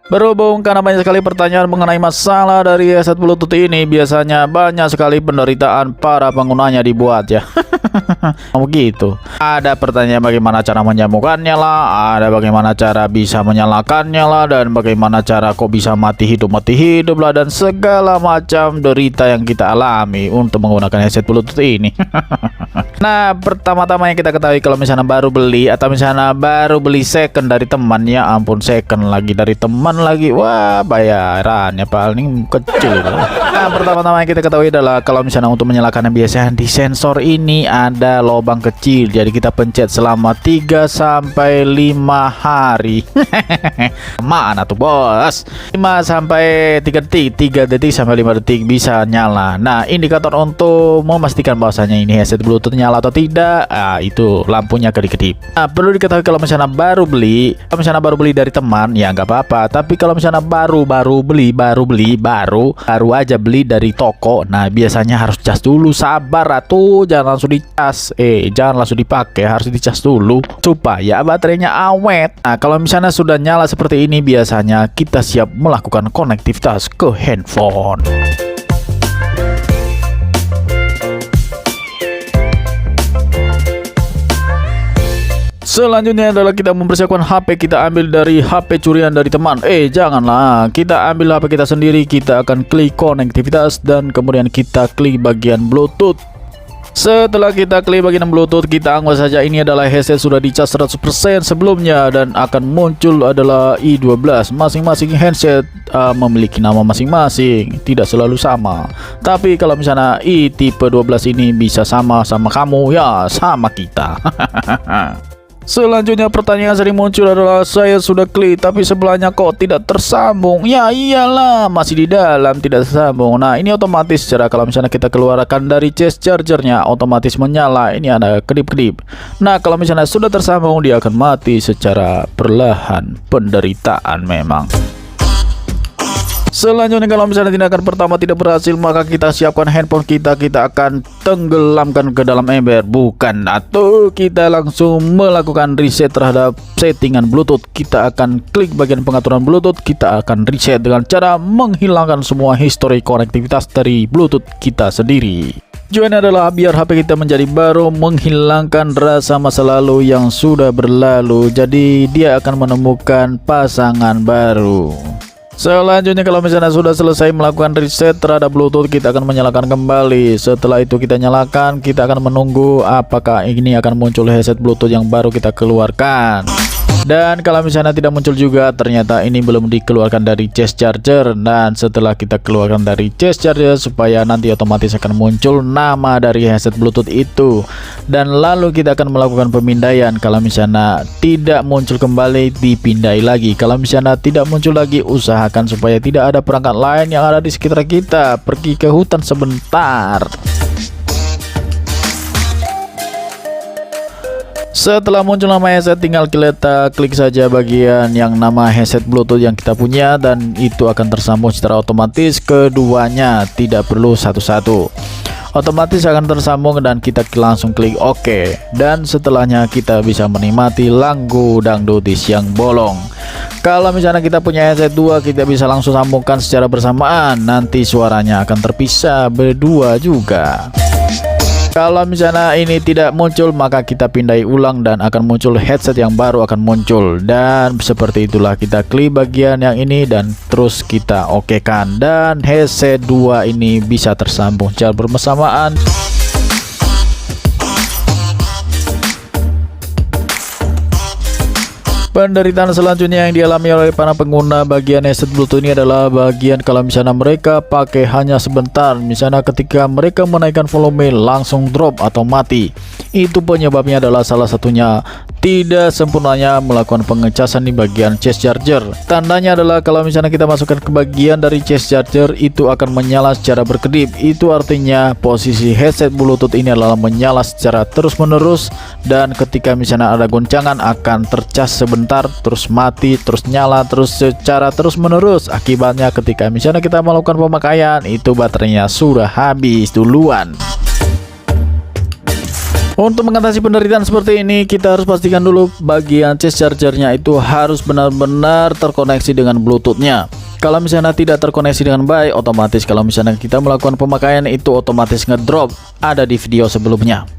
Berhubung karena banyak sekali pertanyaan mengenai masalah dari headset Bluetooth ini, biasanya banyak sekali penderitaan para penggunanya dibuat ya. Begitu. Ada pertanyaan bagaimana cara menyambungkannya lah, ada bagaimana cara bisa menyalakannya lah, dan bagaimana cara kok bisa mati hidup lah, dan segala macam derita yang kita alami untuk menggunakan headset Bluetooth ini. Nah, pertama-tama yang kita ketahui kalau misalnya baru beli atau misalnya baru beli second dari teman, ya ampun, second lagi dari teman lagi, wah bayarannya paling kecil itu. Nah, pertama-tama yang kita ketahui adalah kalau misalnya untuk menyalakan yang biasanya di sensor ini ada lubang kecil, jadi kita pencet selama 3 sampai 5 hari. Mana tuh bos? 5 sampai 3 detik, 3 detik sampai 5 detik bisa nyala. Nah, indikator untuk memastikan bahwasanya ini headset Bluetooth nyala atau tidak, itu lampunya kedip-kedip. Nah, perlu diketahui kalau misalnya baru beli dari teman, ya nggak apa-apa. Tapi kalau misalnya baru aja beli dari toko, nah biasanya harus cas dulu, sabar atuh, jangan langsung dicas, jangan langsung dipakai, harus dicas dulu supaya baterainya awet. Nah, kalau misalnya sudah nyala seperti ini, biasanya kita siap melakukan konektivitas ke handphone. Selanjutnya adalah kita mempersiapkan HP kita ambil dari HP curian dari teman. Janganlah, kita ambil HP kita sendiri, kita akan klik konektivitas dan kemudian kita klik bagian Bluetooth. Setelah kita klik bagian Bluetooth, kita anggap saja ini adalah headset sudah dicas 100% sebelumnya dan akan muncul adalah i12. Masing-masing headset memiliki nama masing-masing, tidak selalu sama. Tapi kalau misalnya i tipe 12 ini bisa sama kamu, ya sama kita. Selanjutnya pertanyaan sering muncul adalah saya sudah klik tapi sebelahnya kok tidak tersambung. Ya iyalah, masih di dalam tidak tersambung. Nah, ini otomatis secara kalau misalnya kita keluarkan dari case chargernya otomatis menyala. Ini ada kedip-kedip. Nah, kalau misalnya sudah tersambung dia akan mati secara perlahan. Penderitaan memang. Selanjutnya kalau misalnya tindakan pertama tidak berhasil, maka kita siapkan handphone kita akan tenggelamkan ke dalam ember. Bukan, atau kita langsung melakukan reset terhadap settingan Bluetooth. Kita akan klik bagian pengaturan Bluetooth, kita akan reset dengan cara menghilangkan semua histori konektivitas dari Bluetooth kita sendiri. Tujuannya adalah biar HP kita menjadi baru, menghilangkan rasa masa lalu yang sudah berlalu. Jadi dia akan menemukan pasangan baru. Selanjutnya kalau misalnya sudah selesai melakukan reset terhadap Bluetooth, kita akan menyalakan kembali. Setelah itu kita nyalakan, kita akan menunggu apakah ini akan muncul headset Bluetooth yang baru kita keluarkan. Dan kalau misalnya tidak muncul juga, ternyata ini belum dikeluarkan dari case charger. Dan setelah kita keluarkan dari case charger, supaya nanti otomatis akan muncul nama dari headset Bluetooth itu. Dan lalu kita akan melakukan pemindaian. Kalau misalnya tidak muncul kembali, dipindai lagi. Kalau misalnya tidak muncul lagi, usahakan supaya tidak ada perangkat lain yang ada di sekitar kita. Pergi ke hutan sebentar. Setelah muncul nama headset, tinggal kita klik saja bagian yang nama headset Bluetooth yang kita punya, dan itu akan tersambung secara otomatis keduanya, tidak perlu satu-satu. Otomatis akan tersambung dan kita langsung klik OK. Dan setelahnya kita bisa menikmati lagu dangdut di siang bolong. Kalau misalnya kita punya headset 2, kita bisa langsung sambungkan secara bersamaan, nanti suaranya akan terpisah berdua juga. Kalau misalnya ini tidak muncul, maka kita pindai ulang dan akan muncul headset yang baru akan muncul. Dan seperti itulah, kita klik bagian yang ini dan terus kita okekan, dan headset 2 ini bisa tersambung secara bersamaan. Penderitaan selanjutnya yang dialami oleh para pengguna bagian headset Bluetooth ini adalah bagian kalau misalnya mereka pakai hanya sebentar, misalnya ketika mereka menaikkan volume langsung drop atau mati. Itu penyebabnya adalah salah satunya tidak sempurnanya melakukan pengecasan di bagian case charger. Tandanya adalah kalau misalnya kita masukkan ke bagian dari case charger, itu akan menyala secara berkedip. Itu artinya posisi headset Bluetooth ini adalah menyala secara terus-menerus, dan ketika misalnya ada goncangan akan tercas sebentar, terus mati, terus nyala, terus secara terus-menerus. Akibatnya ketika misalnya kita melakukan pemakaian, itu baterainya sudah habis duluan. Untuk mengatasi penderitaan seperti ini, kita harus pastikan dulu bagian case chargernya itu harus benar-benar terkoneksi dengan Bluetoothnya. Kalau misalnya tidak terkoneksi dengan baik, otomatis kalau misalnya kita melakukan pemakaian itu otomatis ngedrop. Ada di video sebelumnya.